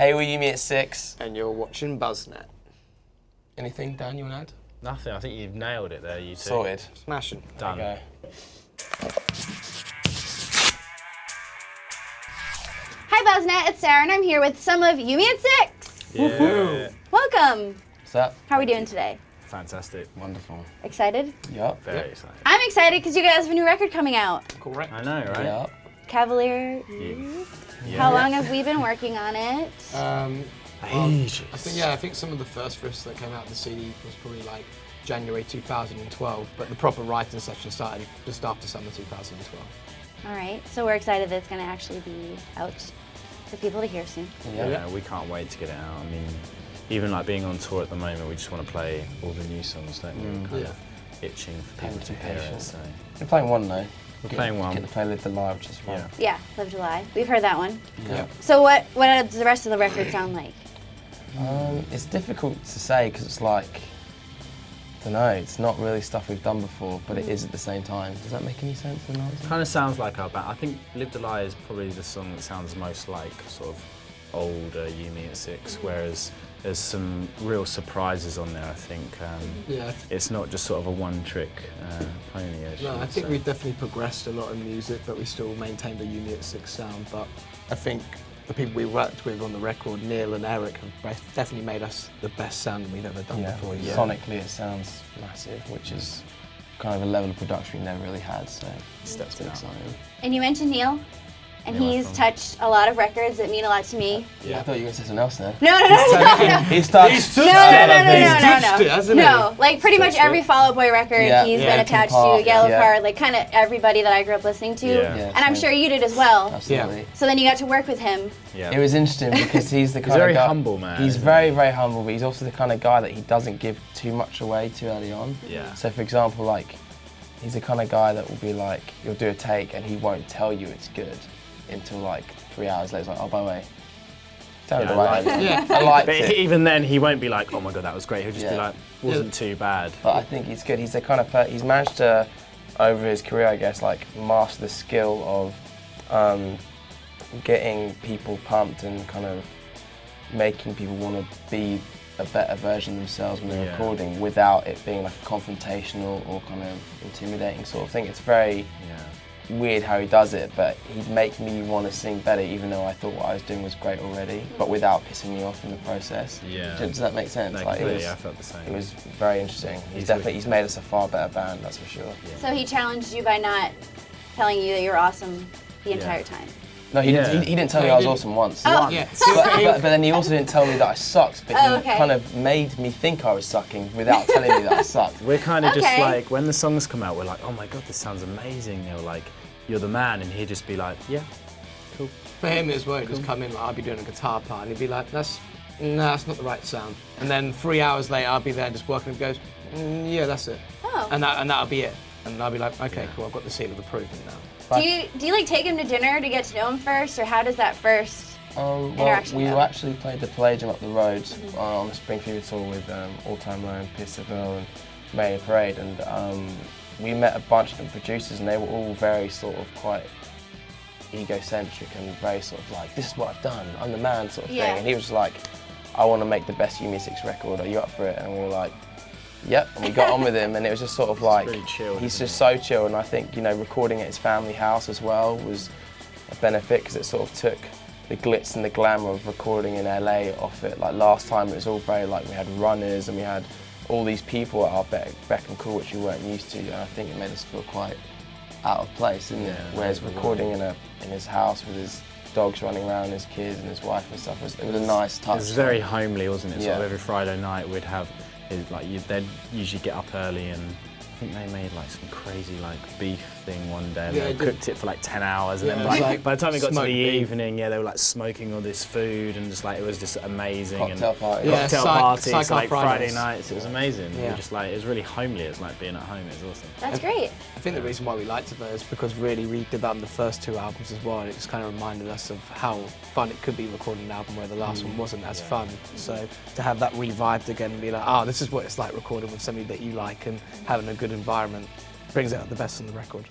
Hey, we're Yumi at 6. And you're watching BUZZNET. Anything, Dan, you want to add? Nothing. I think you've nailed it there, you two. Sorted. Smashing. Done. Okay. Hi BUZZNET, it's Sarah and I'm here with some of Yumi at 6. Yeah. Welcome. What's up? How are we doing today? Fantastic. Wonderful. Excited? Yup. Very exciting. I'm excited because you guys have a new record coming out. Correct. I know, right? Yup. Cavalier Youth. How long have we been working on it? Ages. I think some of the first riffs that came out of the CD was probably like January 2012, but the proper writing session started just after summer 2012. All right, so we're excited that it's going to actually be out for people to hear soon. Yeah, we can't wait to get it out. I mean, even like being on tour at the moment, we just want to play all the new songs, don't we? We're kind of itching for people to hear it. So. We're playing one though. We're playing one. Get to play Live the Live, which is fun. Yeah. Yeah, Live July. We've heard that one. Yeah. So what does the rest of the record sound like? It's difficult to say because it's like, I don't know, it's not really stuff we've done before, but it is at the same time. Does that make any sense? Kind of sounds like our band. I think Live the Lie is probably the song that sounds most like sort of older Yumi at 6, whereas there's some real surprises on there, I think. It's not just sort of a one-trick pony. No, I think we've definitely progressed a lot in music, but we still maintain the Yumi at 6 sound. But I think the people we worked with on the record, Neil and Eric, have definitely made us the best sound we've ever done before. Yeah. Sonically it sounds massive, which is kind of a level of production we never really had, so Steps it's out. exciting. And you mentioned Neil, and Neil he's Efron. touched a lot of records that mean a lot to me. I thought you were going to say something else there. No. He's touched. No, like pretty much every Fall Out Boy record he's been attached to, Yellow Card, like kind of everybody that I grew up listening to. Yeah. And I'm sure you did as well. Absolutely. So then you got to work with him. Yeah. It was interesting because he's the kind very of guy, humble man. He's very, very humble, but he's also the kind of guy that he doesn't give too much away too early on. Yeah. So for example, like, he's the kind of guy that will be like, you'll do a take and he won't tell you it's good until like 3 hours later. It's like, oh, by the way, tell me the right answer. I liked But it. even then, he won't be like, oh my god, that was great. He'll just be like, wasn't too bad. But I think he's good. He's the kind of he's managed to, over his career, I guess, like master the skill of getting people pumped and kind of making people want to be a better version of themselves when they're recording without it being like a confrontational or kind of intimidating sort of thing. It's very weird how he does it, but he'd make me want to sing better even though I thought what I was doing was great already, but without pissing me off in the process. Yeah. Does that make sense? No, Like, completely, I felt the same. It was very interesting. He's made us a far better band, that's for sure. Yeah. So he challenged you by not telling you that you were awesome the entire time. No, he didn't tell me I was awesome once. Oh. But then he also didn't tell me that I sucked, but he okay. kind of made me think I was sucking without telling me that I sucked. We're kind of just like, when the songs come out, we're like, oh my god, this sounds amazing. They're like, you're the man, and he'd just be like, yeah, cool. For him as well, he'd just come in, like, I'd be doing a guitar part, and he'd be like, that's not the right sound. And then 3 hours later, I'd be there just working, and he goes, yeah, that's it. Oh. And that'll be it. And I'll be like, okay, cool, I've got the seal of approval now. Do you like take him to dinner to get to know him first, or how does that first interaction we go? actually played the Palladium up the road on the Spring Fever tour with All Time Low and Pierce the Veil and May Parade, and we met a bunch of the producers, and they were all very sort of quite egocentric and very sort of like, this is what I've done, I'm the man sort of thing. And he was like, I want to make the best Yumi 6 record, are you up for it? And we were like, yep, and we got on with him, and it was just sort of like, really chill, he's just so chill, and I think, you know, recording at his family house as well was a benefit because it sort of took the glitz and the glamour of recording in LA off it. Like last time it was all very like, we had runners and we had all these people at our beck and call, which we weren't used to, and I think it made us feel quite out of place, didn't it? Whereas recording in his house with his dogs running around, his kids and his wife and stuff, it was a nice touch. It was very homely, wasn't it? Sort of every Friday night we'd have, they'd usually get up early, and I think they made like some crazy like beef thing one day, and they cooked it for like 10 hours, and then like, by the time it got to the evening, they were like smoking all this food, and just like, it was just amazing. Cocktail party. Cocktail parties, like Fridays. Friday nights, it was amazing. We just like, it was really homely, it was like being at home, it was awesome. That's great. I think the reason why we liked it though is because really we did that on the first 2 albums as well, and it just kind of reminded us of how fun it could be recording an album where the last one wasn't as fun. So to have that revived again and be like, oh, this is what it's like recording with somebody that you like and having a good environment brings out the best on the record.